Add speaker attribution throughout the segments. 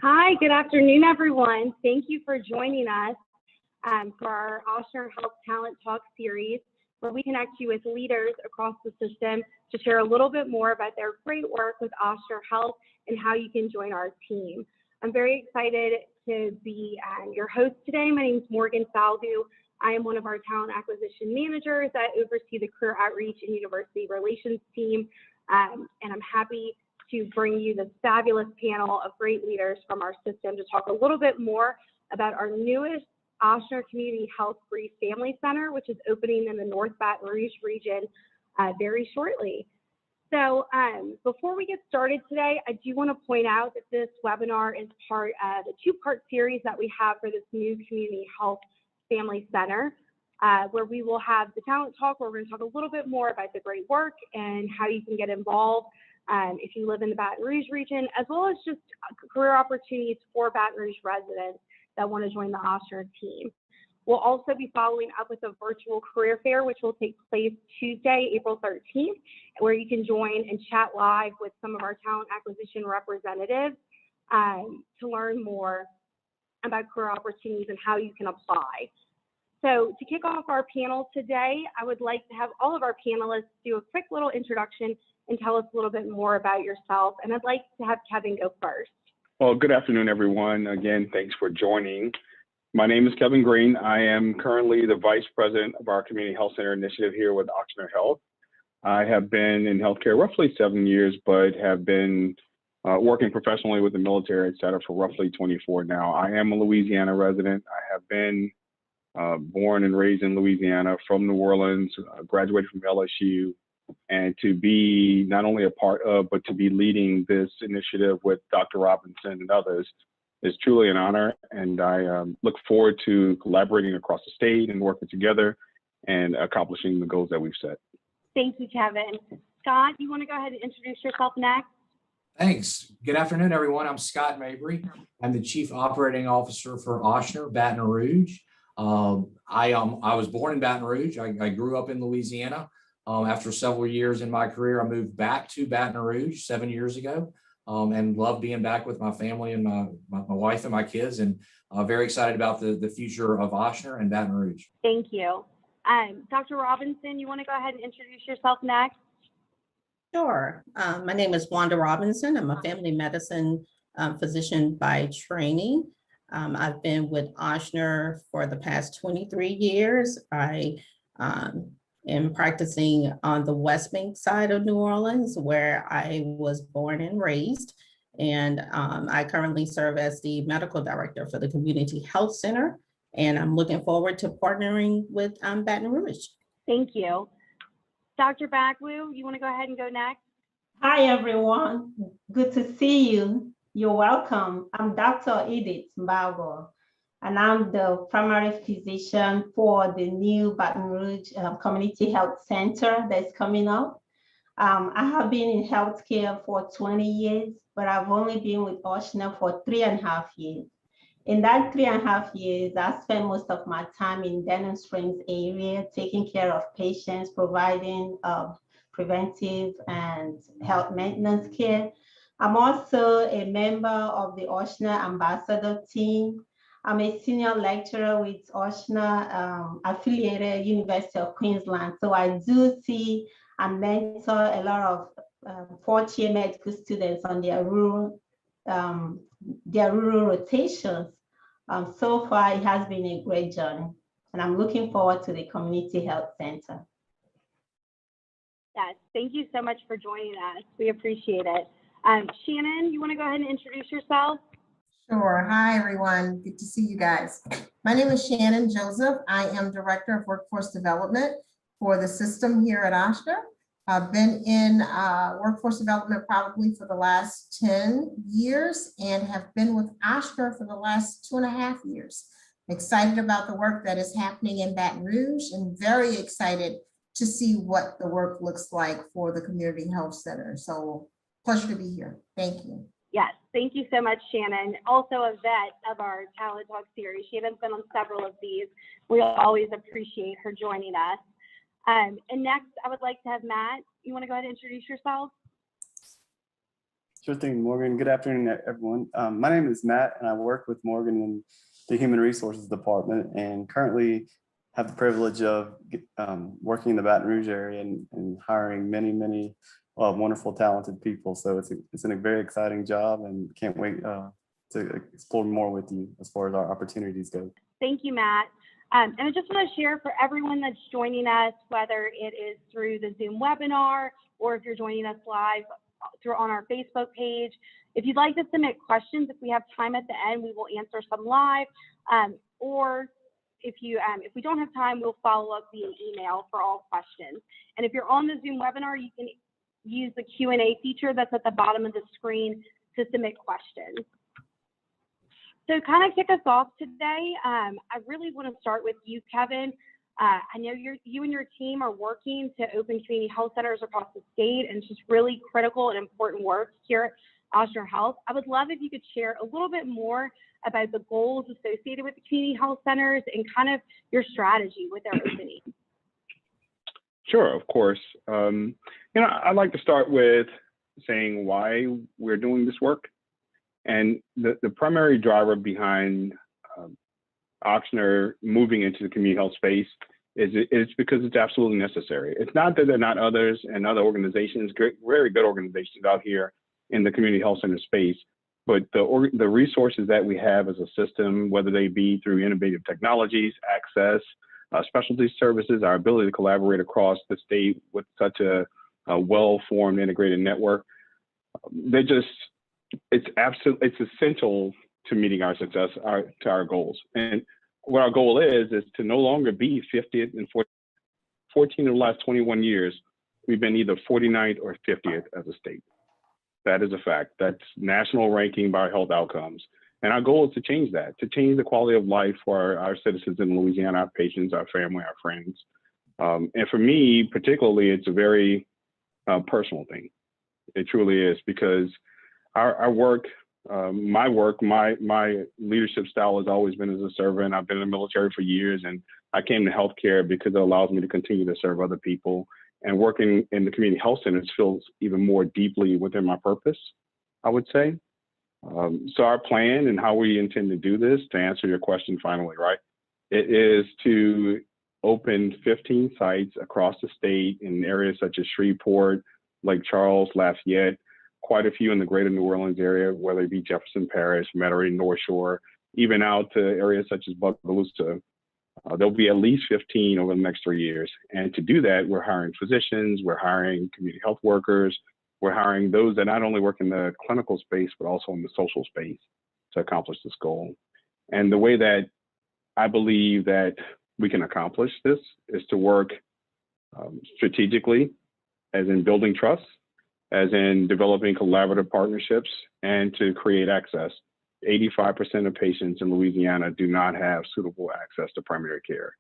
Speaker 1: Hi, good afternoon, everyone. Thank you for joining us for our Ochsner Health Talent Talk series, where we connect you with leaders across the system to share a little bit more about their great work with Ochsner Health and how you can join our team. I'm very excited to be your host today. My name is Morgan Valgo. I am one of our talent acquisition managers that oversee the career outreach and university relations team, and I'm happy to bring you this fabulous panel of great leaders from our system to talk a little bit more about our newest Ochsner Community Health Free Family Center, which is opening in the North Baton Rouge region very shortly. So before we get started today, I do want to point out that this webinar is part of a two-part series that we have for this new Community Health Family Center, where we will have the talent talk, where we're going to talk a little bit more about the great work and how you can get involved if you live in the Baton Rouge region, as well as just career opportunities for Baton Rouge residents that want to join the Ochsner team. We'll also be following up with a virtual career fair, which will take place Tuesday, April 13th, where you can join and chat live with some of our talent acquisition representatives to learn more about career opportunities and how you can apply. So to kick off our panel today, I would like to have all of our panelists do a quick little introduction and tell us a little bit more about yourself. And I'd like to have Kevin go first.
Speaker 2: Well, good afternoon, everyone. Again, thanks for joining. My name is Kevin Green. I am currently the Vice President of our Community Health Center initiative here with Ochsner Health. I have been in healthcare roughly 7 years, but have been working professionally with the military, et cetera, for roughly 24 now. I am a Louisiana resident. I have been born and raised in Louisiana, from New Orleans, graduated from LSU, and to be not only a part of, but to be leading this initiative with Dr. Robinson and others is truly an honor. And I look forward to collaborating across the state and working together and accomplishing the goals that we've set.
Speaker 1: Thank you, Kevin. Scott, you want to go ahead and introduce yourself next?
Speaker 3: Thanks. Good afternoon, everyone. I'm Scott Mabry. I'm the Chief Operating Officer for Ochsner, Baton Rouge. I was born in Baton Rouge. I grew up in Louisiana. After several years in my career, I moved back to Baton Rouge 7 years ago, and love being back with my family and my wife and my kids, and very excited about the future of Ochsner and Baton Rouge.
Speaker 1: Thank you. Dr. Robinson, you want to go ahead and introduce yourself next?
Speaker 4: Sure. My name is Wanda Robinson. I'm a family medicine physician by training. I've been with Ochsner for the past 23 years. I am practicing on the West Bank side of New Orleans, where I was born and raised. And I currently serve as the medical director for the Community Health Center. And I'm looking forward to partnering with Baton Rouge.
Speaker 1: Thank you. Dr. Bagloo, you want to go ahead and go next?
Speaker 5: Hi, everyone. Good to see you. You're welcome. I'm Dr. Edith Valgo, and I'm the primary physician for the new Baton Rouge Community Health Center that's coming up. I have been in healthcare for 20 years, but I've only been with Ochsner for 3.5 years. In that 3.5 years, I spent most of my time in Denham Springs area, taking care of patients, providing preventive and health maintenance care. I'm also a member of the Ochsner Ambassador team. I'm a senior lecturer with Ochsner affiliated University of Queensland. So I do see and mentor a lot of fourth-year medical students on their rural rotations. So far, it has been a great journey, and I'm looking forward to the Community Health Center.
Speaker 1: Yes, thank you so much for joining us. We appreciate it. Shannon, you want to go ahead and introduce yourself?
Speaker 6: Sure. Hi, everyone. Good to see you guys. My name is Shannon Joseph. I am Director of Workforce Development for the system here at Ochsner. I've been in workforce development probably for the last 10 years and have been with Ochsner for the last 2.5 years. I'm excited about the work that is happening in Baton Rouge and very excited to see what the work looks like for the Community Health Center. So pleasure to be here. Thank you.
Speaker 1: Yes, thank you so much, Shannon. Also a vet of our Talent Talk series. Shannon's been on several of these. We always appreciate her joining us. And next, I would like to have Matt. You want to go ahead and introduce yourself?
Speaker 7: Sure thing, Morgan. Good afternoon, everyone. My name is Matt, and I work with Morgan in the Human Resources Department, and currently have the privilege of working in the Baton Rouge area and hiring many wonderful, talented people. So it's a very exciting job, and can't wait to explore more with you as far as our opportunities go.
Speaker 1: Thank you, Matt. And I just want to share for everyone that's joining us, whether it is through the Zoom webinar or if you're joining us live on our Facebook page. If you'd like to submit questions, if we have time at the end, we will answer some live. Or if we don't have time, we'll follow up via email for all questions. And if you're on the Zoom webinar, you can use the Q&A feature that's at the bottom of the screen to submit questions. So kind of kick us off today, I really want to start with you, Kevin. I know you and your team are working to open community health centers across the state, and it's just really critical and important work here at Ochsner Health. I would love if you could share a little bit more about the goals associated with the community health centers and kind of your strategy with their opening.
Speaker 2: Sure, of course. I'd like to start with saying why we're doing this work. And the primary driver behind Ochsner moving into the community health space is because it's absolutely necessary. It's not that there are not others and other organizations, very good organizations out here in the community health center space, but the resources that we have as a system, whether they be through innovative technologies, access, specialty services, our ability to collaborate across the state with such a well-formed integrated network, it's essential to meeting our success, to our goals. And what our goal is to no longer be 50th and 14 of the last 21 years, we've been either 49th or 50th as a state. That is a fact. That's national ranking by health outcomes. And our goal is to change that, to change the quality of life for our citizens in Louisiana, our patients, our family, our friends. And for me, particularly, it's a very personal thing. It truly is, because our work, my leadership style has always been as a servant. I've been in the military for years, and I came to healthcare because it allows me to continue to serve other people. And working in the community health centers feels even more deeply within my purpose, I would say. So our plan and how we intend to do this, to answer your question finally, right, it is to open 15 sites across the state in areas such as Shreveport, Lake Charles, Lafayette, quite a few in the greater New Orleans area, whether it be Jefferson Parish, Metairie, North Shore, even out to areas such as Bagloo. There'll be at least 15 over the next 3 years. And to do that, we're hiring physicians, we're hiring community health workers, we're hiring those that not only work in the clinical space, but also in the social space to accomplish this goal. And the way that I believe that we can accomplish this is to work strategically, as in building trust, as in developing collaborative partnerships, and to create access. 85% of patients in Louisiana do not have suitable access to primary care.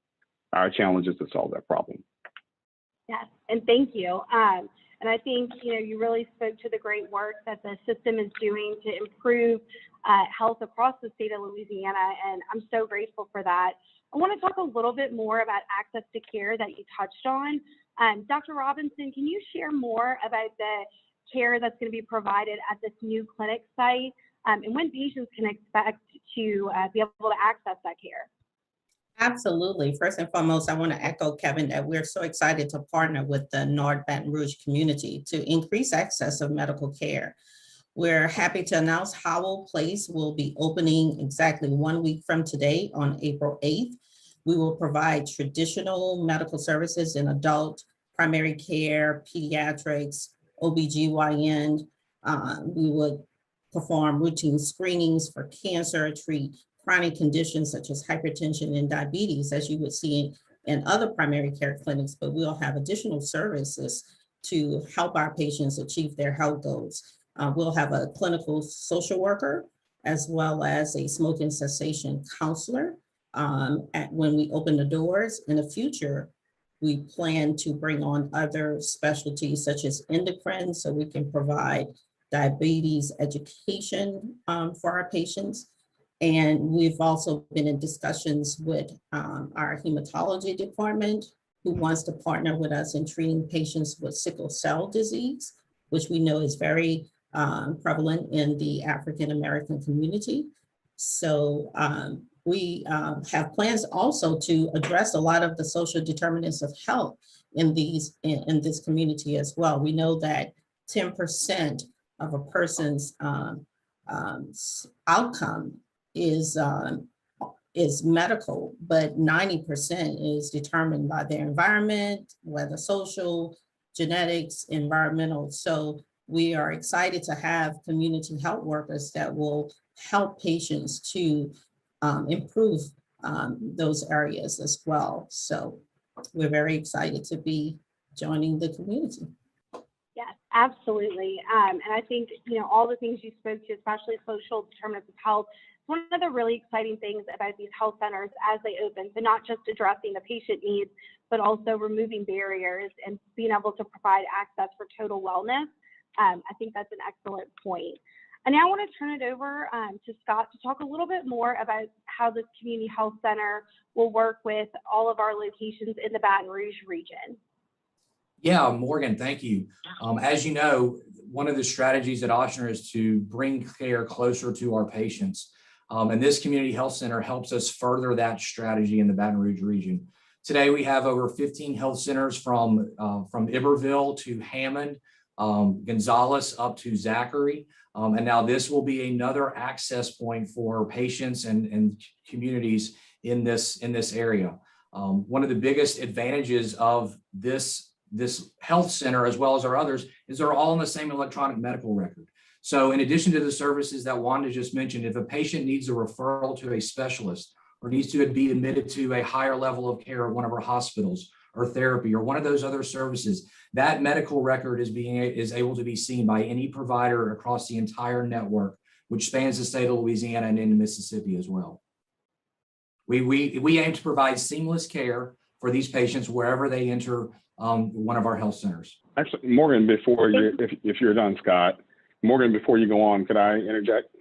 Speaker 2: Our challenge is to solve that problem.
Speaker 1: Yes, and thank you. And I think you really spoke to the great work that the system is doing to improve health across the state of Louisiana, and I'm so grateful for that. I want to talk a little bit more about access to care that you touched on. Dr. Robinson, can you share more about the care that's going to be provided at this new clinic site, and when patients can expect to be able to access that care?
Speaker 4: Absolutely. First and foremost, I want to echo Kevin that we're so excited to partner with the North Baton Rouge community to increase access of medical care. We're happy to announce Howell Place will be opening exactly 1 week from today on April 8th. We will provide traditional medical services in adult, primary care, pediatrics, OBGYN. We would perform routine screenings for cancer, treat chronic conditions such as hypertension and diabetes, as you would see in other primary care clinics, but we'll have additional services to help our patients achieve their health goals. We'll have a clinical social worker, as well as a smoking cessation counselor. When we open the doors in the future, we plan to bring on other specialties such as endocrine, so we can provide diabetes education for our patients. And we've also been in discussions with our hematology department, who wants to partner with us in treating patients with sickle cell disease, which we know is very prevalent in the African American community. So we have plans also to address a lot of the social determinants of health in this community as well. We know that 10% of a person's outcome is medical, but 90% is determined by their environment, whether social, genetics, environmental. So we are excited to have community health workers that will help patients to improve those areas as well. So we're very excited to be joining the community.
Speaker 1: Yes, absolutely. And I think, all the things you spoke to, especially social determinants of health, one of the really exciting things about these health centers as they open. So not just addressing the patient needs, but also removing barriers and being able to provide access for total wellness. I think that's an excellent point. And now I want to turn it over to Scott to talk a little bit more about how this community health center will work with all of our locations in the Baton Rouge region.
Speaker 3: Yeah, Morgan, thank you. As you know, one of the strategies at Ochsner is to bring care closer to our patients. And this community health center helps us further that strategy in the Baton Rouge region. Today, we have over 15 health centers from Iberville to Hammond, Gonzales up to Zachary. And now this will be another access point for patients and communities in this area. One of the biggest advantages of this health center, as well as our others, is they're all in the same electronic medical record. So in addition to the services that Wanda just mentioned, if a patient needs a referral to a specialist or needs to be admitted to a higher level of care at one of our hospitals or therapy or one of those other services, that medical record is able to be seen by any provider across the entire network, which spans the state of Louisiana and into Mississippi as well. We aim to provide seamless care for these patients wherever they enter one of our health centers.
Speaker 2: Actually, Morgan, before you, if you're done, Scott, Morgan, before you go on, could I interject?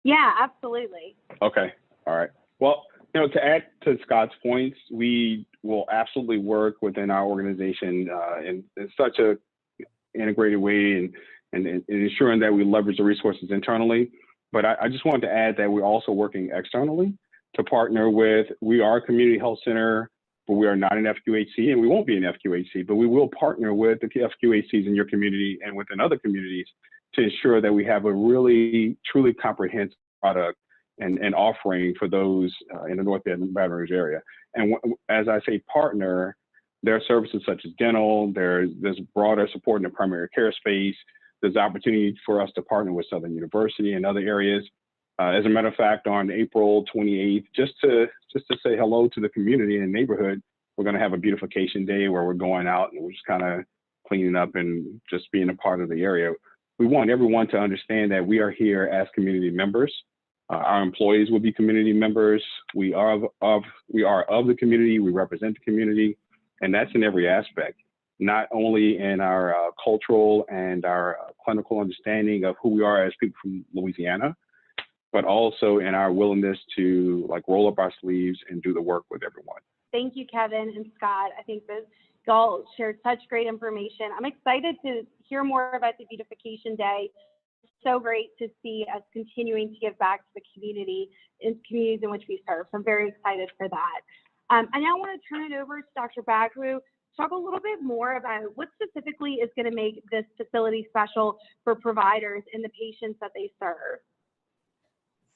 Speaker 1: Yeah, absolutely.
Speaker 2: Okay, all right. Well, to add to Scott's points, we will absolutely work within our organization in such a integrated way and ensuring that we leverage the resources internally. But I just wanted to add that we're also working externally to partner with, we are a community health center, but we are not an FQHC and we won't be an FQHC, but we will partner with the FQHCs in your community and within other communities to ensure that we have a really, truly comprehensive product and offering for those in the North Baton Rouge area. And as I say partner, there are services such as dental, there's broader support in the primary care space, there's opportunity for us to partner with Southern University and other areas. As a matter of fact, on April 28th, just to say hello to the community and neighborhood, we're going to have a beautification day where we're going out and we're just kind of cleaning up and just being a part of the area. We want everyone to understand that we are here as community members. Our employees will be community members. We are of the community. We represent the community, and that's in every aspect. Not only in our cultural and our clinical understanding of who we are as people from Louisiana, but also in our willingness to roll up our sleeves and do the work with everyone.
Speaker 1: Thank you, Kevin and Scott. I think that y'all shared such great information. I'm excited to hear more about the Beautification Day. It's so great to see us continuing to give back to the community in communities in which we serve. So I'm very excited for that. I now want to turn it over to Dr. Bagloo to talk a little bit more about what specifically is going to make this facility special for providers and the patients that they serve.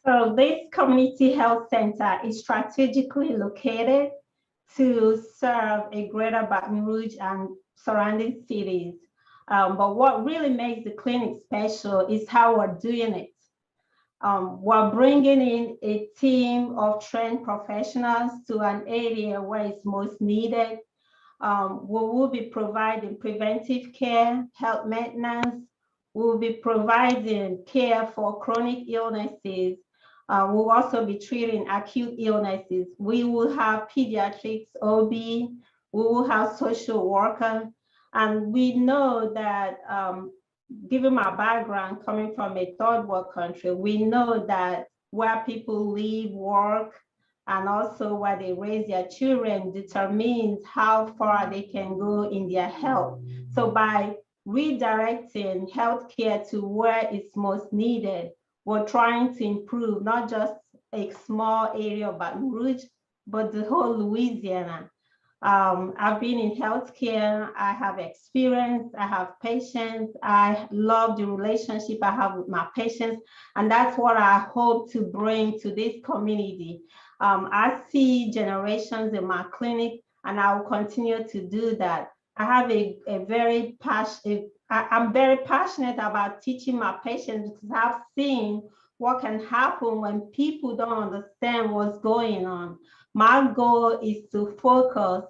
Speaker 5: So this community health center is strategically located to serve a greater Baton Rouge and surrounding cities. But what really makes the clinic special is how we're doing it. We're bringing in a team of trained professionals to an area where it's most needed. We will be providing preventive care, health maintenance. We'll be providing care for chronic illnesses. We'll also be treating acute illnesses. We will have pediatrics, OB, we will have social worker. And we know that, given my background coming from a third world country, we know that where people live, work, and also where they raise their children determines how far they can go in their health. So by redirecting healthcare to where it's most needed. We're trying to improve not just a small area of Baton Rouge, but the whole Louisiana. I've been in healthcare, I have experience, I have patients, I love the relationship I have with my patients, and that's what I hope to bring to this community. I see generations in my clinic, and I will continue to do that. I have I'm very passionate about teaching my patients because I've seen what can happen when people don't understand what's going on. My goal is to focus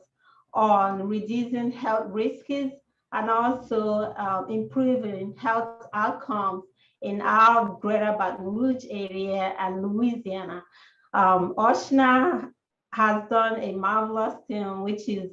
Speaker 5: on reducing health risks and also improving health outcomes in our greater Baton Rouge area and Louisiana. Ochsner has done a marvelous thing, which is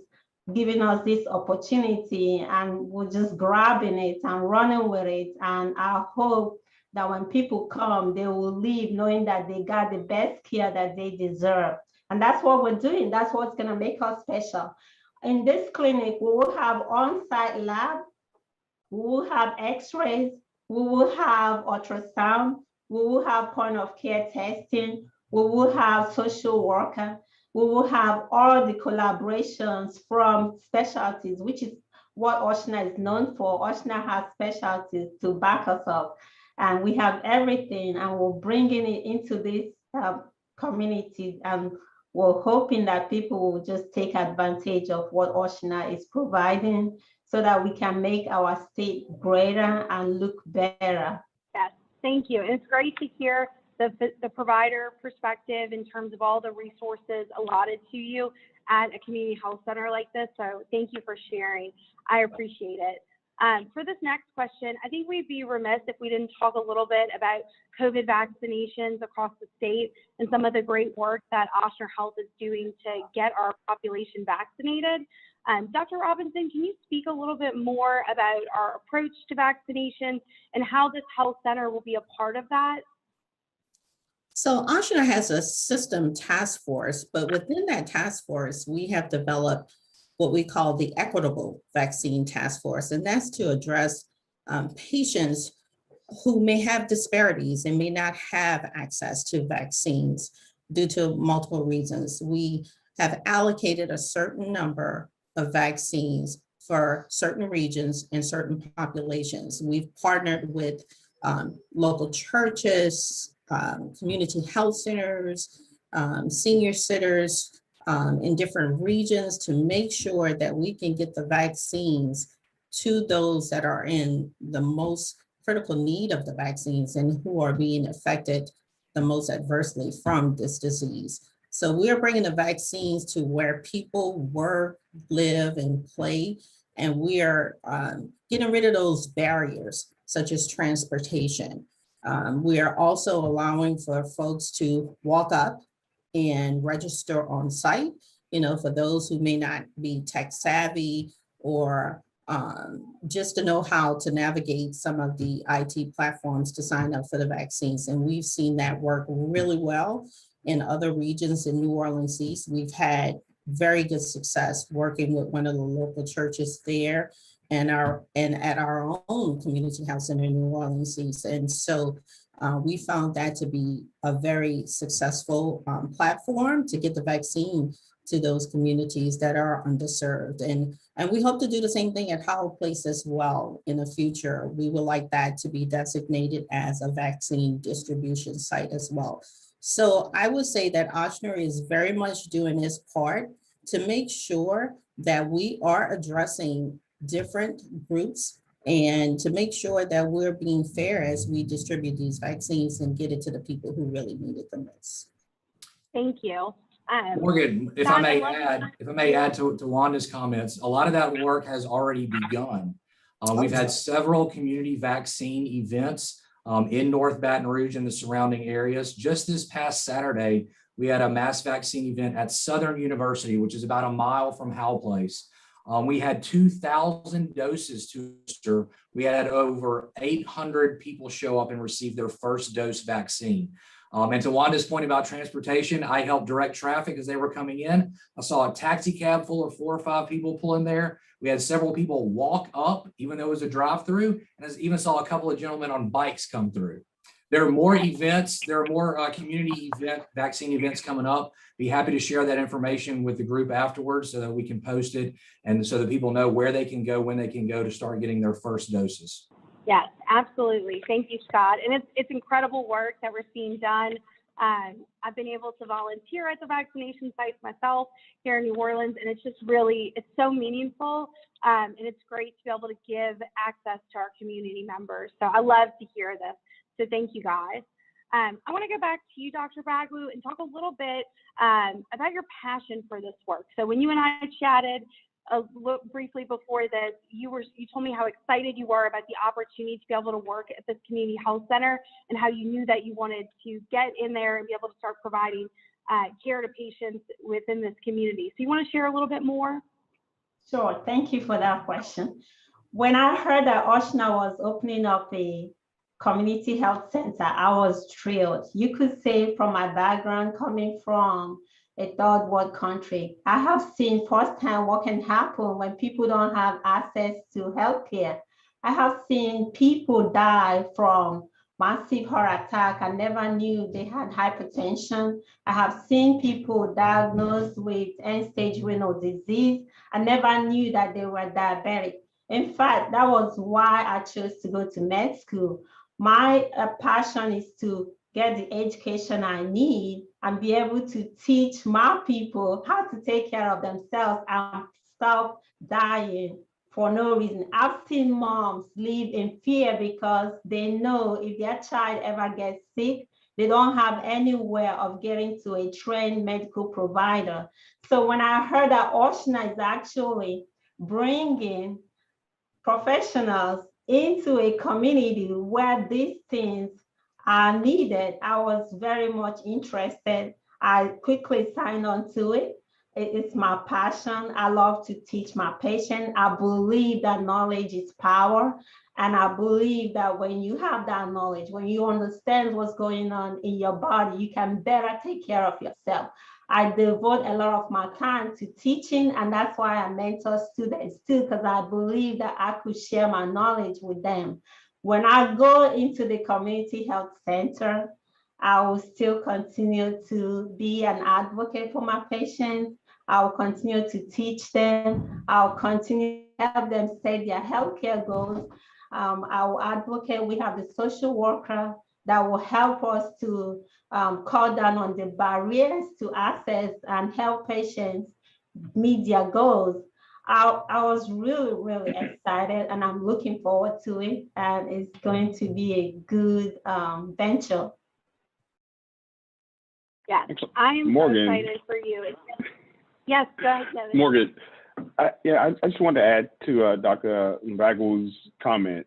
Speaker 5: giving us this opportunity, and we're just grabbing it and running with it. And I hope that when people come, they will leave knowing that they got the best care that they deserve. And that's what we're doing. That's what's going to make us special. In this clinic, we will have on-site lab, we will have x-rays, we will have ultrasound, we will have point of care testing, we will have social worker, we will have all the collaborations from specialties, which is what Ochsner is known for. Ochsner has specialties to back us up. And we have everything, and we're bringing it into this community, and we're hoping that people will just take advantage of what Ochsner is providing so that we can make our state greater and look better.
Speaker 1: Yes, thank you. And it's great to hear the provider perspective in terms of all the resources allotted to you at a community health center like this. So thank you for sharing. I appreciate it. For this next question, I think we'd be remiss if we didn't talk a little bit about COVID vaccinations across the state and some of the great work that Ochsner Health is doing to get our population vaccinated. Dr. Robinson, can you speak a little bit more about our approach to vaccination and how this health center will be a part of that?
Speaker 4: So Ochsner has a system task force, but within that task force, we have developed what we call the Equitable Vaccine Task Force, and that's to address patients who may have disparities and may not have access to vaccines due to multiple reasons. We have allocated a certain number of vaccines for certain regions and certain populations. We've partnered with local churches, community health centers, senior centers, in different regions to make sure that we can get the vaccines to those that are in the most critical need of the vaccines and who are being affected the most adversely from this disease. So we are bringing the vaccines to where people work, live, and play, and we are getting rid of those barriers, such as transportation. We are also allowing for folks to walk up and register on site, for those who may not be tech savvy or just to know how to navigate some of the IT platforms to sign up for the vaccines. And we've seen that work really well in other regions in New Orleans East. We've had very good success working with one of the local churches there and at our own community health center in New Orleans East. And so we found that to be a very successful platform to get the vaccine to those communities that are underserved. And we hope to do the same thing at Howell Place as well in the future. We would like that to be designated as a vaccine distribution site as well. So I would say that Ochsner is very much doing its part to make sure that we are addressing different groups and to make sure that we're being fair as we distribute these vaccines and get it to the people who really need it the most.
Speaker 1: Thank you.
Speaker 3: Morgan, if I may add to Wanda's comments, a lot of that work has already begun. We've had several community vaccine events in North Baton Rouge and the surrounding areas. Just this past Saturday, we had a mass vaccine event at Southern University, which is about a mile from Howell Place. We had 2,000 doses to administer. We had over 800 people show up and receive their first dose vaccine. And to Wanda's point about transportation, I helped direct traffic as they were coming in. I saw a taxi cab full of 4 or 5 people pull in there. We had several people walk up, even though it was a drive-through, and I even saw a couple of gentlemen on bikes come through. There are more events. There are more community vaccine events coming up. Be happy to share that information with the group afterwards so that we can post it and so that people know where they can go, when they can go to start getting their first doses.
Speaker 1: Yes, absolutely. Thank you, Scott. And it's incredible work that we're seeing done. I've been able to volunteer at the vaccination sites myself here in New Orleans, and it's just really, it's so meaningful. And it's great to be able to give access to our community members. So I love to hear this. So thank you, guys. I want to go back to you, Dr. Bagloo, and talk a little bit about your passion for this work. So when you and I chatted briefly before this, you told me how excited you were about the opportunity to be able to work at this community health center and how you knew that you wanted to get in there and be able to start providing care to patients within this community. So you want to share a little bit more?
Speaker 5: Sure, thank you for that question. When I heard that Ochsner was opening up a community health center, I was thrilled. You could say from my background coming from a third world country, I have seen firsthand what can happen when people don't have access to healthcare. I have seen people die from massive heart attack. I never knew they had hypertension. I have seen people diagnosed with end-stage renal disease. I never knew that they were diabetic. In fact, that was why I chose to go to med school. My passion is to get the education I need and be able to teach my people how to take care of themselves and stop dying for no reason. I've seen moms live in fear because they know if their child ever gets sick, they don't have anywhere of getting to a trained medical provider. So when I heard that Ochsner is actually bringing professionals into a community where these things are needed, I was very much interested. I quickly signed on to it. It's my passion. I love to teach my patients. I believe that knowledge is power. And I believe that when you have that knowledge, when you understand what's going on in your body, you can better take care of yourself. I devote a lot of my time to teaching, and that's why I mentor students too, because I believe that I could share my knowledge with them. When I go into the community health center, I will still continue to be an advocate for my patients. I'll continue to teach them. I'll continue to help them set their healthcare goals. I will advocate. We have the social worker that will help us to cut down on the barriers to access and help patients meet their goals. I was really, really excited, and I'm looking forward to it. And it's going to be a good venture.
Speaker 1: Yes, I am so excited for you. Yes, go ahead, Kevin.
Speaker 2: Morgan, I just wanted to add to Dr. Bagloo's comment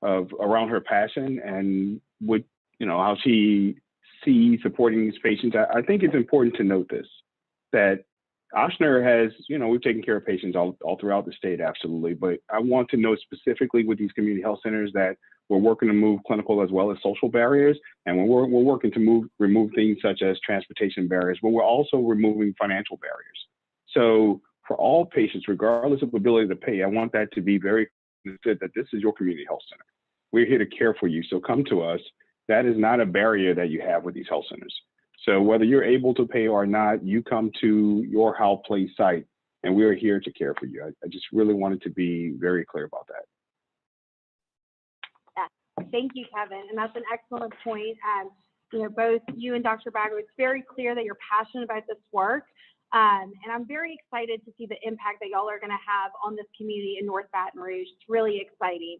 Speaker 2: around her passion and what, how she sees supporting these patients. I think it's important to note this, that Ochsner has, we've taken care of patients all throughout the state, absolutely. But I want to know specifically with these community health centers that we're working to move clinical as well as social barriers. And when we're working to remove things such as transportation barriers, but we're also removing financial barriers. So for all patients, regardless of ability to pay, I want that to be very clear that this is your community health center. We're here to care for you. So come to us. That is not a barrier that you have with these health centers. So whether you're able to pay or not, you come to your How Play site, and we are here to care for you. I just really wanted to be very clear about that.
Speaker 1: Yeah, thank you, Kevin. And that's an excellent point. Both you and Dr. Bagloo, it's very clear that you're passionate about this work. And I'm very excited to see the impact that y'all are going to have on this community in North Baton Rouge. It's really exciting.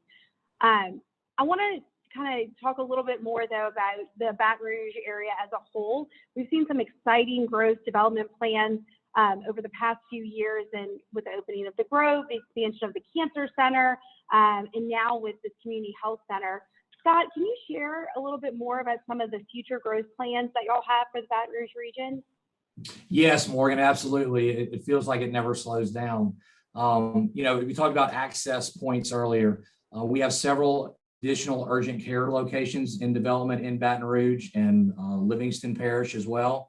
Speaker 1: I want to kind of talk a little bit more, though, about the Baton Rouge area as a whole. We've seen some exciting growth development plans over the past few years, and with the opening of the Grove, the expansion of the Cancer Center, and now with this Community Health Center. Scott, can you share a little bit more about some of the future growth plans that y'all have for the Baton Rouge region?
Speaker 3: Yes, Morgan, absolutely. It feels like it never slows down. We talked about access points earlier. We have several additional urgent care locations in development in Baton Rouge and Livingston Parish as well.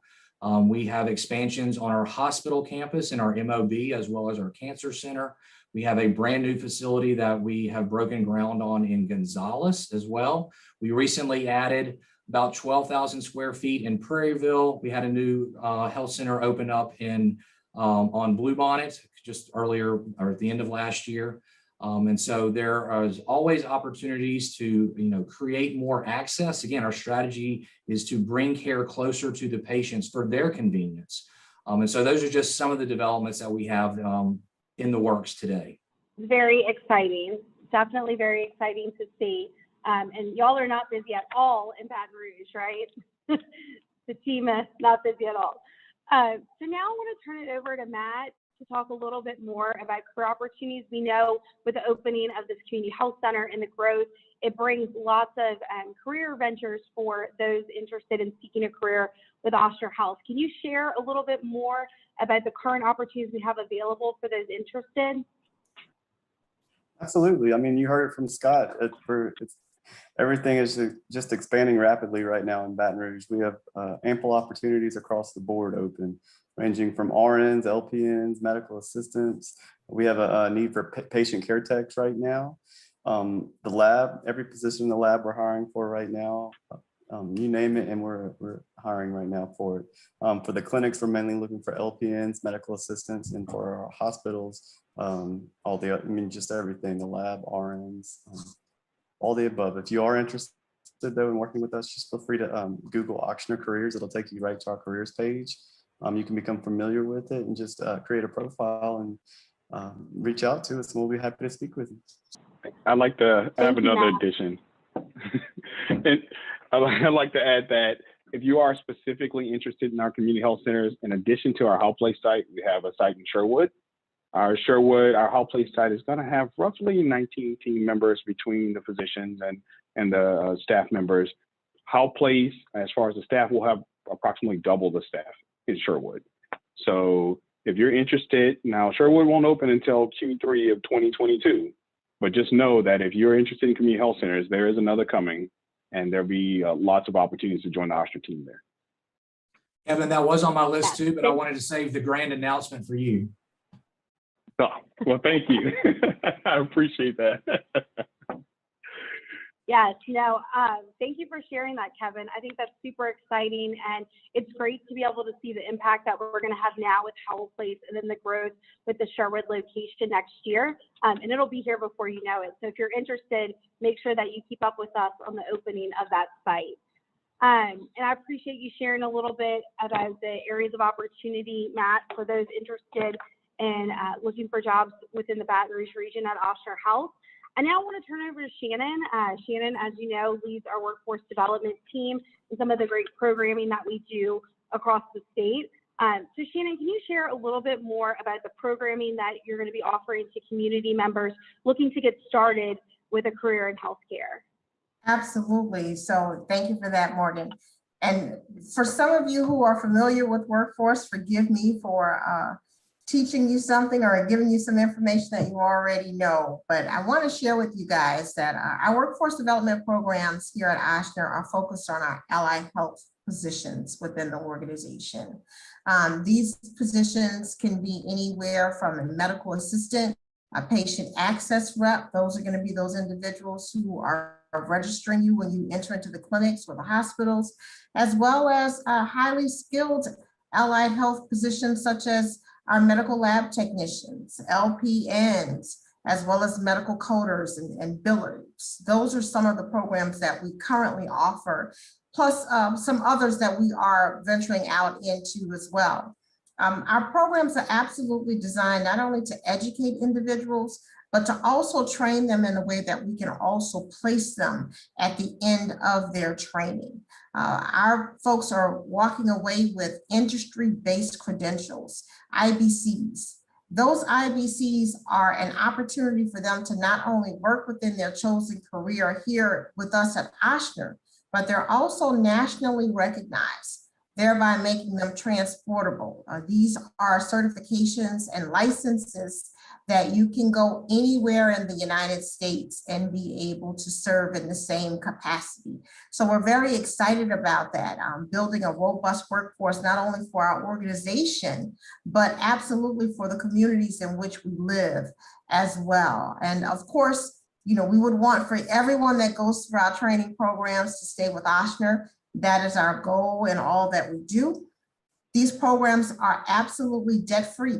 Speaker 3: We have expansions on our hospital campus and our MOB, as well as our cancer center. We have a brand new facility that we have broken ground on in Gonzales as well. We recently added about 12,000 square feet in Prairieville. We had a new health center open up on Bluebonnet just earlier or at the end of last year. And so there is always opportunities to create more access. Again, our strategy is to bring care closer to the patients for their convenience. And so those are just some of the developments that we have in the works today.
Speaker 1: Very exciting. Definitely very exciting to see. And y'all are not busy at all in Baton Rouge, right? The team is not busy at all. So now I want to turn it over to Matt to talk a little bit more about career opportunities. We know with the opening of this community health center and the growth, it brings lots of career ventures for those interested in seeking a career with Ochsner Health. Can you share a little bit more about the current opportunities we have available for those interested?
Speaker 7: Absolutely. I mean, you heard it from Scott. Everything is just expanding rapidly right now in Baton Rouge. We have ample opportunities across the board open, ranging from RNs, LPNs, medical assistants. We have a need for patient care techs right now. The lab, every position in the lab we're hiring for right now. You name it, and we're hiring right now for it. For the clinics, we're mainly looking for LPNs, medical assistants, and for our hospitals, just everything, the lab, RNs, all the above. If you are interested though in working with us, just feel free to Google Ochsner Careers. It'll take you right to our careers page. You can become familiar with it and just create a profile and reach out to us, and we'll be happy to speak with you.
Speaker 2: I'd like to have another addition. And I'd like to add that if you are specifically interested in our community health centers, in addition to our Health Place site, we have a site in Sherwood. Our Health Place site is going to have roughly 19 team members between the physicians and the staff members. Health Place, as far as the staff, will have approximately double the staff in Sherwood. So if you're interested, now Sherwood won't open until Q3 of 2022, but just know that if you're interested in community health centers, there is another coming, and there'll be lots of opportunities to join the Ochsner team there.
Speaker 3: Kevin, that was on my list too, but I wanted to save the grand announcement for you.
Speaker 2: Oh, well, thank you. I appreciate that.
Speaker 1: Yes, thank you for sharing that, Kevin. I think that's super exciting, and it's great to be able to see the impact that we're going to have now with Health Place and then the growth with the Sherwood location next year. And it'll be here before you know it. So if you're interested, make sure that you keep up with us on the opening of that site. And I appreciate you sharing a little bit about the areas of opportunity, Matt, for those interested in looking for jobs within the Baton Rouge region at Ochsner Health. I now want to turn it over to Shannon. Shannon, as you know, leads our workforce development team and some of the great programming that we do across the state. So Shannon, can you share a little bit more about the programming that you're going to be offering to community members looking to get started with a career in healthcare?
Speaker 6: Absolutely. So thank you for that, Morgan. And for some of you who are familiar with workforce, forgive me for teaching you something or giving you some information that you already know. But I want to share with you guys that our workforce development programs here at Ochsner are focused on our allied health positions within the organization. These positions can be anywhere from a medical assistant, a patient access rep. Those are going to be those individuals who are registering you when you enter into the clinics or the hospitals, as well as highly skilled allied health positions such as our medical lab technicians, LPNs, as well as medical coders and billers. Those are some of the programs that we currently offer, plus some others that we are venturing out into as well. Our programs are absolutely designed not only to educate individuals, but to also train them in a way that we can also place them at the end of their training. Our folks are walking away with industry-based credentials, IBCs. Those IBCs are an opportunity for them to not only work within their chosen career here with us at Ochsner, but they're also nationally recognized, thereby making them transportable. These are certifications and licenses that you can go anywhere in the United States and be able to serve in the same capacity. So we're very excited about that, building a robust workforce, not only for our organization, but absolutely for the communities in which we live as well. And of course, you know, we would want for everyone that goes through our training programs to stay with Ochsner. That is our goal in all that we do. These programs are absolutely debt-free.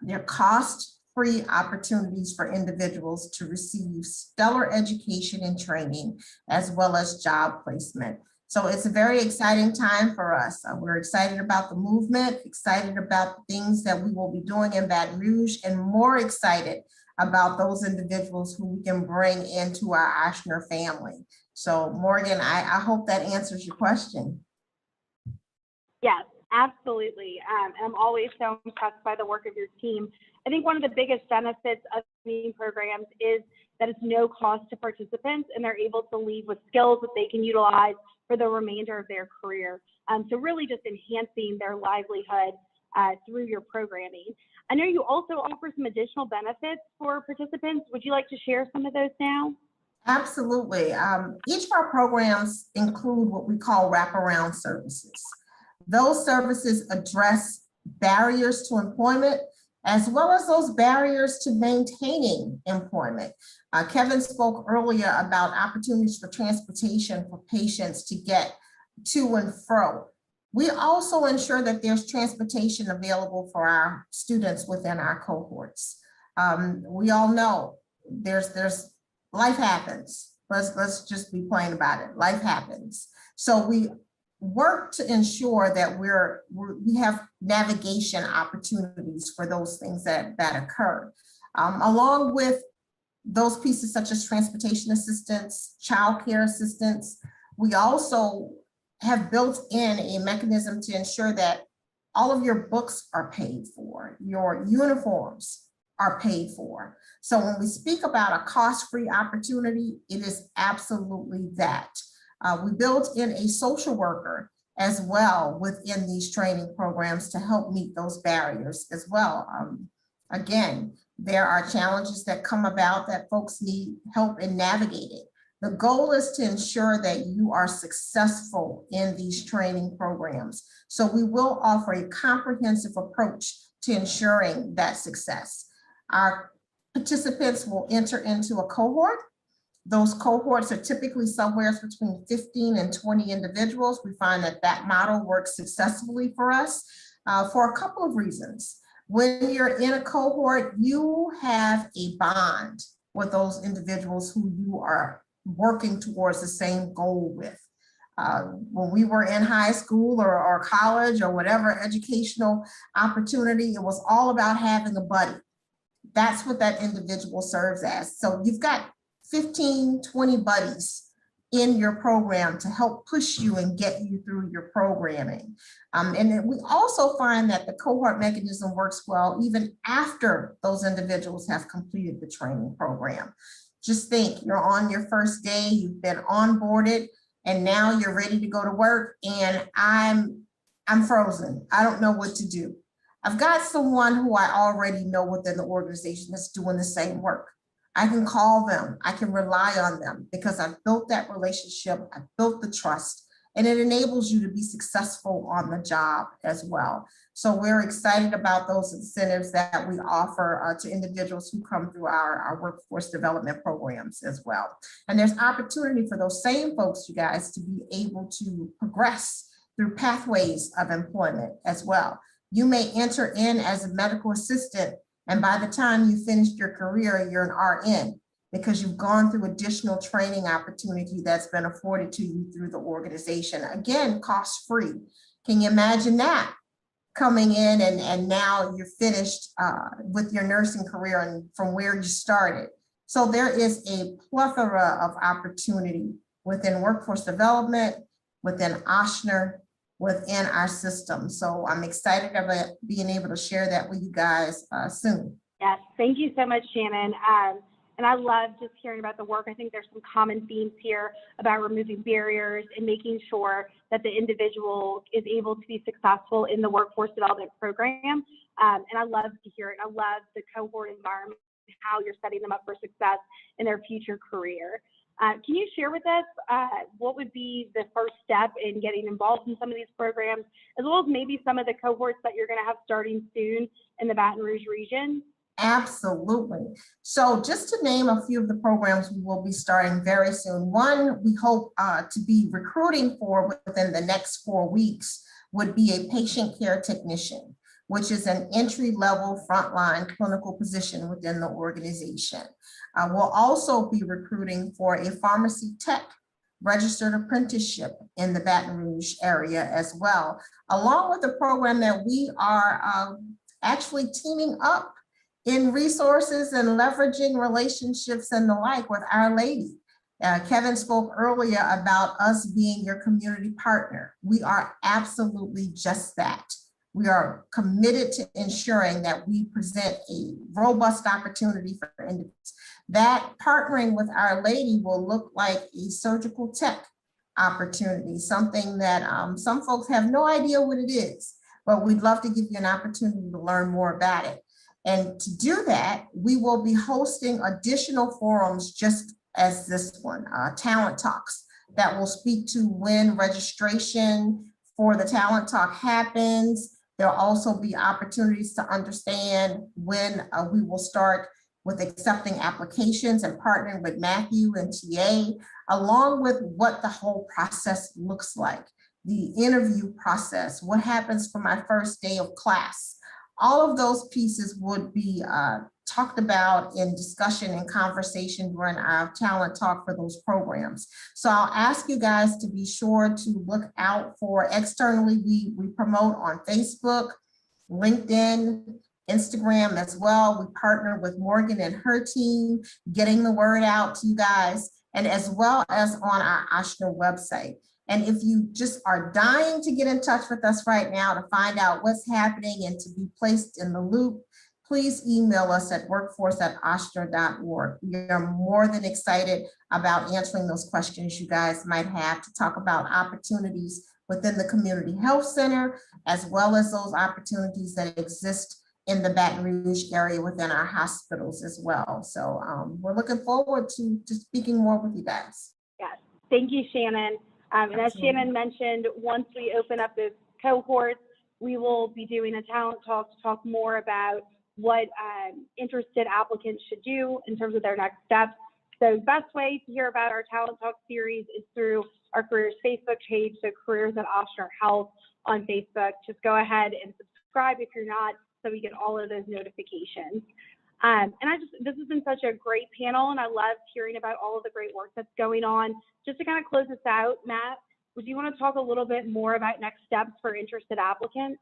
Speaker 6: They're cost-free opportunities for individuals to receive stellar education and training, as well as job placement. So it's a very exciting time for us. We're excited about the movement, excited about the things that we will be doing in Baton Rouge, and more excited about those individuals who we can bring into our Ochsner family. So Morgan, I hope that answers your question.
Speaker 1: Yes, absolutely. And I'm always so impressed by the work of your team. I think one of the biggest benefits of these programs is that it's no cost to participants, and they're able to leave with skills that they can utilize for the remainder of their career. So really just enhancing their livelihood through your programming. I know you also offer some additional benefits for participants. Would you like to share some of those now?
Speaker 6: Absolutely. Each of our programs include what we call wraparound services. Those services address barriers to employment, as well as those barriers to maintaining employment. Kevin spoke earlier about opportunities for transportation for patients to get to and fro. We also ensure that there's transportation available for our students within our cohorts. We all know there's life happens. Let's just be plain about it. Life happens. So we work to ensure that we have navigation opportunities for those things that occur, along with those pieces such as transportation assistance, childcare assistance. We also have built in a mechanism to ensure that all of your books are paid for, your uniforms are paid for. So when we speak about a cost-free opportunity, it is absolutely that. We built in a social worker as well within these training programs to help meet those barriers as well. Again, there are challenges that come about that folks need help in navigating. The goal is to ensure that you are successful in these training programs. So we will offer a comprehensive approach to ensuring that success. Our participants will enter into a cohort. Those cohorts are typically somewhere between 15 and 20 individuals. We find that that model works successfully for us for a couple of reasons. When you're in a cohort, you have a bond with those individuals who you are working towards the same goal with. When we were in high school or college or whatever educational opportunity, it was all about having a buddy. That's what that individual serves as. So you've got 15, 20 buddies in your program to help push you and get you through your programming. And then we also find that the cohort mechanism works well even after those individuals have completed the training program. Just think, you're on your first day, you've been onboarded, and now you're ready to go to work, and I'm frozen. I don't know what to do. I've got someone who I already know within the organization that's doing the same work. I can call them, I can rely on them because I've built that relationship, I've built the trust, and it enables you to be successful on the job as well. So we're excited about those incentives that we offer to individuals who come through our workforce development programs as well. And there's opportunity for those same folks, you guys, to be able to progress through pathways of employment as well. You may enter in as a medical assistant, and by the time you finish your career, you're an RN because you've gone through additional training opportunity that's been afforded to you through the organization. Again, cost-free. Can you imagine that? Coming in and now you're finished with your nursing career and from where you started. So there is a plethora of opportunity within workforce development, within Ochsner, within our system. So I'm excited about being able to share that with you guys soon.
Speaker 1: Yes, thank you so much, Shannon. And I love just hearing about the work. I think there's some common themes here about removing barriers and making sure that the individual is able to be successful in the workforce development program. And I love to hear it. I love the cohort environment, how you're setting them up for success in their future career. Can you share with us what would be the first step in getting involved in some of these programs, as well as maybe some of the cohorts that you're going to have starting soon in the Baton Rouge region?
Speaker 6: Absolutely. So just to name a few of the programs we will be starting very soon. One we hope to be recruiting for within the next 4 weeks would be a patient care technician, which is an entry-level frontline clinical position within the organization. We'll also be recruiting for a pharmacy tech registered apprenticeship in the Baton Rouge area as well, along with a program that we are actually teaming up in resources and leveraging relationships and the like with Our Lady. Kevin spoke earlier about us being your community partner. We are absolutely just that. We are committed to ensuring that we present a robust opportunity for individuals. That partnering with Our Lady will look like a surgical tech opportunity, something that some folks have no idea what it is, but we'd love to give you an opportunity to learn more about it. And to do that, we will be hosting additional forums just as this one, talent talks, that will speak to when registration for the talent talk happens. There'll also be opportunities to understand when we will start with accepting applications and partnering with Matthew and TA, along with what the whole process looks like, the interview process, what happens for my first day of class. All of those pieces would be talked about in discussion and conversation during our talent talk for those programs. So I'll ask you guys to be sure to look out for externally. We promote on Facebook, LinkedIn, Instagram as well. We partner with Morgan and her team, getting the word out to you guys, and as well as on our Ochsner website. And if you just are dying to get in touch with us right now to find out what's happening and to be placed in the loop, please email us at workforce@ochsner.org. We are more than excited about answering those questions you guys might have to talk about opportunities within the Community Health Center, as well as those opportunities that exist in the Baton Rouge area within our hospitals as well. So we're looking forward to speaking more with you guys.
Speaker 1: Yes, thank you, Shannon. And as Shannon mentioned, once we open up the cohorts, we will be doing a talent talk to talk more about what interested applicants should do in terms of their next steps. So the best way to hear about our talent talk series is through our careers Facebook page, so Careers at Ochsner Health on Facebook. Just go ahead and subscribe if you're not, so we get all of those notifications. And this has been such a great panel, and I love hearing about all of the great work that's going on. Just to kind of close this out, Matt, would you want to talk a little bit more about next steps for interested applicants?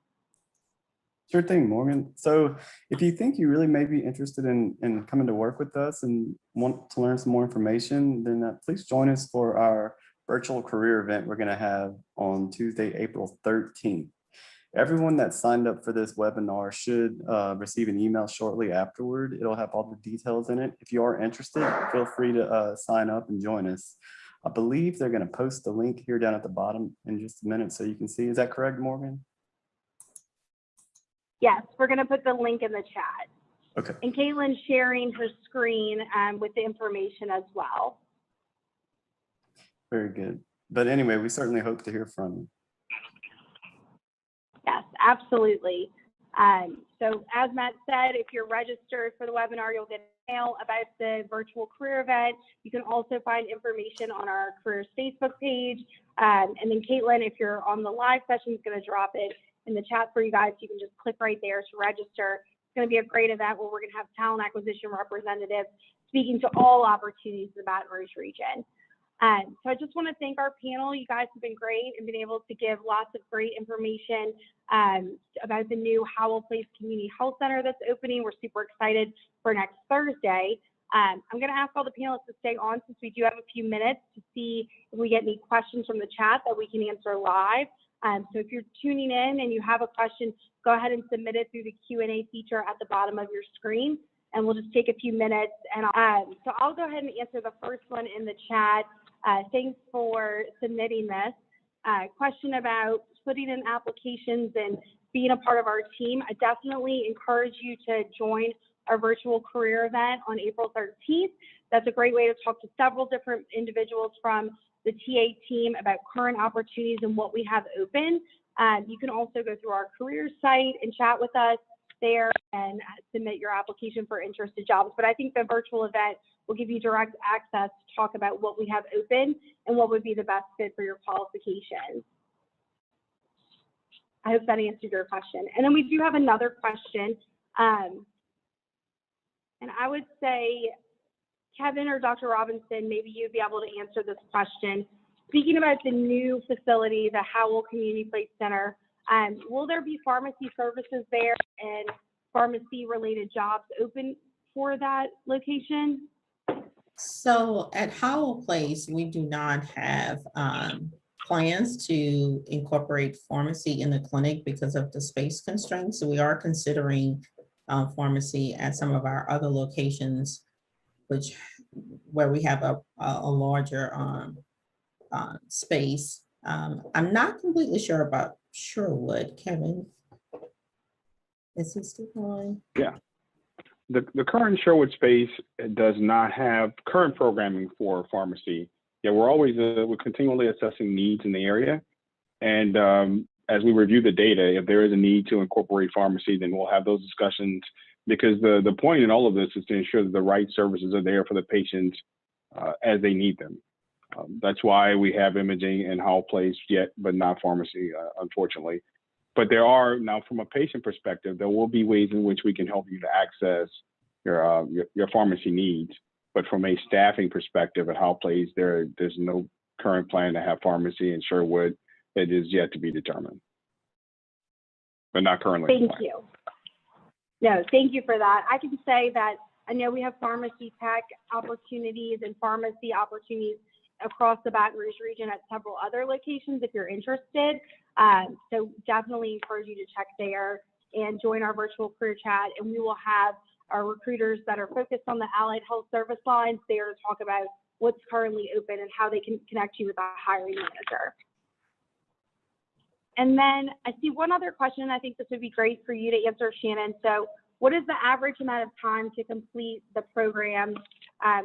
Speaker 7: Sure thing, Morgan. So if you think you really may be interested in coming to work with us and want to learn some more information, then please join us for our virtual career event we're going to have on Tuesday, April 13th. Everyone that signed up for this webinar should receive an email shortly afterward. It'll have all the details in it. If you are interested, feel free to sign up and join us. I believe they're going to post the link here down at the bottom in just a minute so you can see. Is that correct, Morgan?
Speaker 1: Yes, we're going to put the link in the chat.
Speaker 7: Okay.
Speaker 1: And Caitlin's sharing her screen with the information as well.
Speaker 7: Very good. But anyway, we certainly hope to hear from you.
Speaker 1: Yes, absolutely. So as Matt said, if you're registered for the webinar, you'll get an email about the virtual career event. You can also find information on our careers Facebook page. And then Caitlin, if you're on the live session, is going to drop it in the chat for you guys. You can just click right there to register. It's going to be a great event where we're going to have talent acquisition representatives speaking to all opportunities in the Baton Rouge region. So I just want to thank our panel. You guys have been great and been able to give lots of great information about the new Howell Place Community Health Center that's opening. We're super excited for next Thursday. I'm going to ask all the panelists to stay on since we do have a few minutes to see if we get any questions from the chat that we can answer live. So if you're tuning in and you have a question, go ahead and submit it through the Q&A feature at the bottom of your screen, and we'll just take a few minutes. And so I'll go ahead and answer the first one in the chat. Thanks for submitting this question about putting in applications and being a part of our team. I definitely encourage you to join our virtual career event on April 13th. That's a great way to talk to several different individuals from the TA team about current opportunities and what we have open. You can also go through our career site and chat with us there and submit your application for interested jobs. But I think the virtual event will give you direct access to talk about what we have open and what would be the best fit for your qualifications. I hope that answered your question. And then we do have another question. And I would say, Kevin or Dr. Robinson, maybe you'd be able to answer this question. Speaking about the new facility, the Howell Community Place Center, will there be pharmacy services there and pharmacy-related jobs open for that location?
Speaker 4: So at Howell Place, we do not have plans to incorporate pharmacy in the clinic because of the space constraints. So we are considering pharmacy at some of our other locations, where we have a larger space. I'm not completely sure about Sherwood. Kevin, is he still on?
Speaker 2: Yeah. The current Sherwood space does not have current programming for pharmacy. Yeah, we're continually assessing needs in the area. And as we review the data, if there is a need to incorporate pharmacy, then we'll have those discussions, because the point in all of this is to ensure that the right services are there for the patients as they need them. That's why we have imaging in Howell Place yet, but not pharmacy, unfortunately. But there are, now from a patient perspective, there will be ways in which we can help you to access your pharmacy needs. But from a staffing perspective at Howell Place, there's no current plan to have pharmacy in Sherwood. It is yet to be determined, but not currently.
Speaker 1: Thank you. No, thank you for that. I can say that I know we have pharmacy tech opportunities and pharmacy opportunities across the Baton Rouge region at several other locations if you're interested. So definitely encourage you to check there and join our virtual career chat. And we will have our recruiters that are focused on the allied health service lines there to talk about what's currently open and how they can connect you with a hiring manager. And then I see one other question. I think this would be great for you to answer, Shannon. So what is the average amount of time to complete the program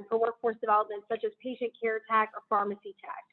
Speaker 1: for workforce development, such as patient care tech or pharmacy tech?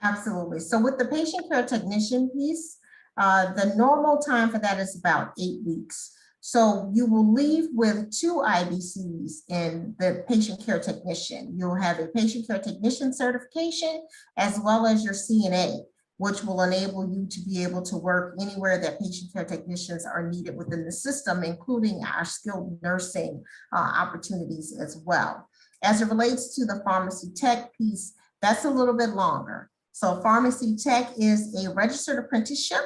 Speaker 6: Absolutely. So with the patient care technician piece, the normal time for that is about 8 weeks. So you will leave with 2 IBCs in the patient care technician. You'll have a patient care technician certification as well as your CNA, which will enable you to be able to work anywhere that patient care technicians are needed within the system, including our skilled nursing opportunities as well. As it relates to the pharmacy tech piece, that's a little bit longer. So pharmacy tech is a registered apprenticeship.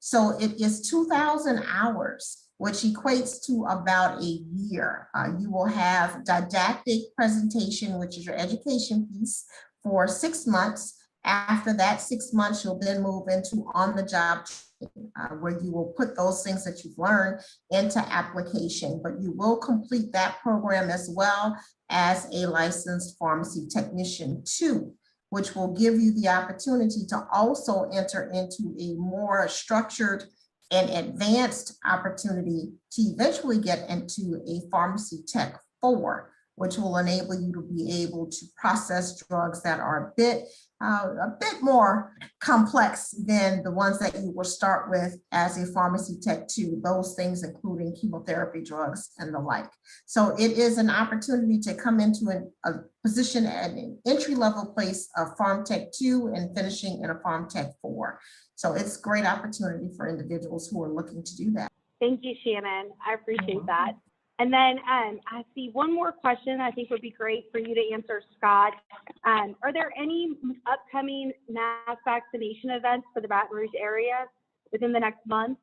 Speaker 6: So it is 2,000 hours, which equates to about a year. You will have didactic presentation, which is your education piece, for 6 months. After that 6 months, you'll then move into on-the-job training, where you will put those things that you've learned into application, but you will complete that program as well as a licensed pharmacy technician too, which will give you the opportunity to also enter into a more structured and advanced opportunity to eventually get into a pharmacy tech 4, which will enable you to be able to process drugs that are a bit more complex than the ones that you will start with as a pharmacy tech 2, those things including chemotherapy drugs and the like. So it is an opportunity to come into a position at an entry-level place of Pharm Tech 2 and finishing in a Pharm Tech 4. So it's a great opportunity for individuals who are looking to do that.
Speaker 1: Thank you, Shannon. I appreciate that. And then I see one more question I think would be great for you to answer, Scott. Are there any upcoming mass vaccination events for the Baton Rouge area within the next month?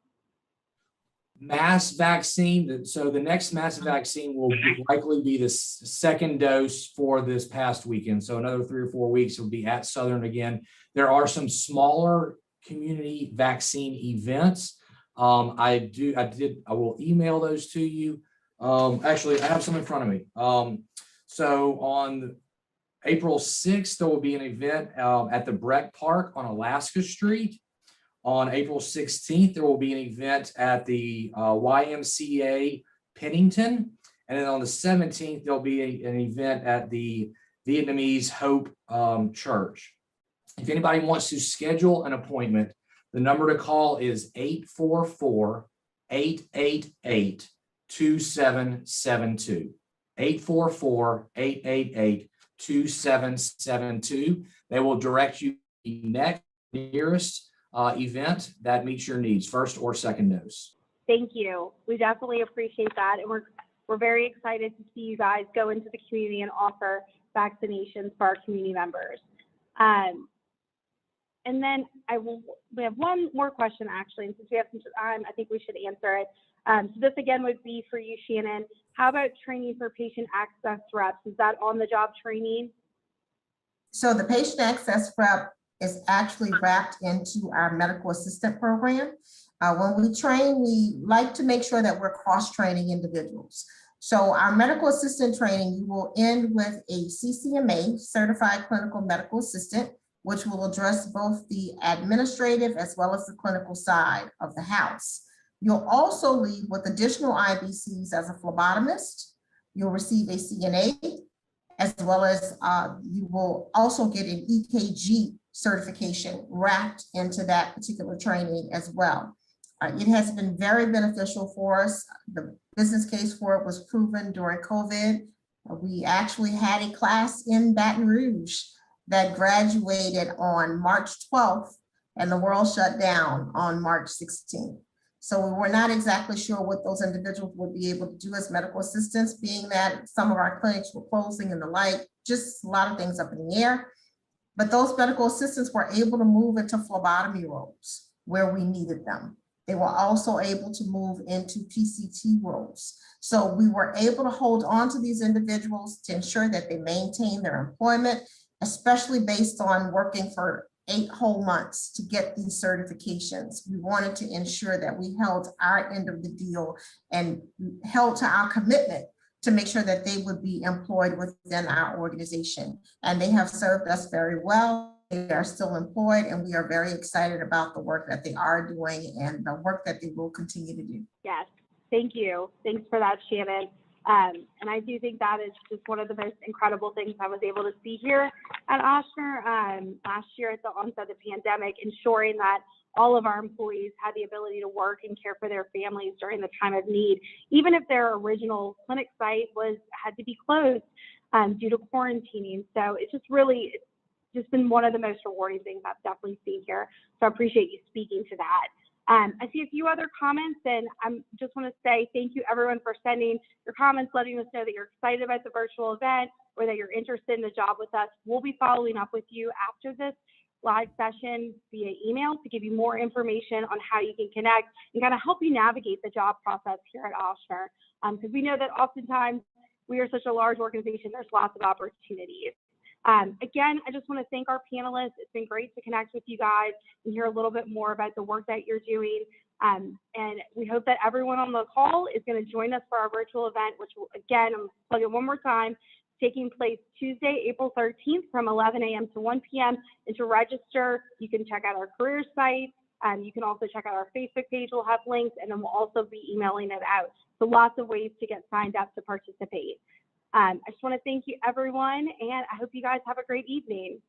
Speaker 3: Mass vaccine. So the next mass vaccine will likely be the second dose for this past weekend. So another 3 or 4 weeks will be at Southern again. There are some smaller community vaccine events. I will email those to you. Actually, I have some in front of me. So on April 6th, there will be an event at the Breck Park on Alaska Street. On April 16th, there will be an event at the YMCA Pennington. And then on the 17th, there'll be an event at the Vietnamese Hope Church. If anybody wants to schedule an appointment, the number to call is 844-888-2772. 844-888-2772. They will direct you to the next nearest event that meets your needs, first or second dose.
Speaker 1: Thank you. We definitely appreciate that. And we're very excited to see you guys go into the community and offer vaccinations for our community members. And then we have one more question actually, and since we have some time, I think we should answer it. So this again would be for you, Shannon. How about training for patient access reps? Is that on the job training?
Speaker 6: So the patient access rep is actually wrapped into our medical assistant program. When we train, we like to make sure that we're cross-training individuals. So our medical assistant training, you will end with a CCMA, Certified Clinical Medical Assistant, which will address both the administrative as well as the clinical side of the house. You'll also leave with additional IBCs as a phlebotomist. You'll receive a CNA, as well as you will also get an EKG certification wrapped into that particular training as well. It has been very beneficial for us. The business case for it was proven during COVID. We actually had a class in Baton Rouge that graduated on March 12th, and the world shut down on March 16th. So we were not exactly sure what those individuals would be able to do as medical assistants, being that some of our clinics were closing and the like, just a lot of things up in the air. But those medical assistants were able to move into phlebotomy roles where we needed them. They were also able to move into PCT roles. So we were able to hold on to these individuals to ensure that they maintain their employment, especially based on working for 8 whole months to get these certifications. We wanted to ensure that we held our end of the deal and held to our commitment to make sure that they would be employed within our organization. And they have served us very well. They are still employed, and we are very excited about the work that they are doing and the work that they will continue to do.
Speaker 1: Yes, thank you. Thanks for that, Shannon. And I do think that is just one of the most incredible things I was able to see here at Ochsner last year at the onset of the pandemic, ensuring that all of our employees had the ability to work and care for their families during the time of need, even if their original clinic site had to be closed due to quarantining. So it's just been one of the most rewarding things I've definitely seen here. So I appreciate you speaking to that. I see a few other comments, and I just want to say thank you everyone for sending your comments, letting us know that you're excited about the virtual event or that you're interested in the job with us. We'll be following up with you after this live session via email to give you more information on how you can connect and kind of help you navigate the job process here at Ochsner. Because we know that oftentimes we are such a large organization, there's lots of opportunities. Again, I just want to thank our panelists. It's been great to connect with you guys and hear a little bit more about the work that you're doing. And we hope that everyone on the call is going to join us for our virtual event, which will, again, I'm plug it one more time, taking place Tuesday, April 13th from 11 a.m. to 1 p.m. And to register, you can check out our career site. You can also check out our Facebook page. We'll have links, and then we'll also be emailing it out. So lots of ways to get signed up to participate. I just want to thank you, everyone, and I hope you guys have a great evening.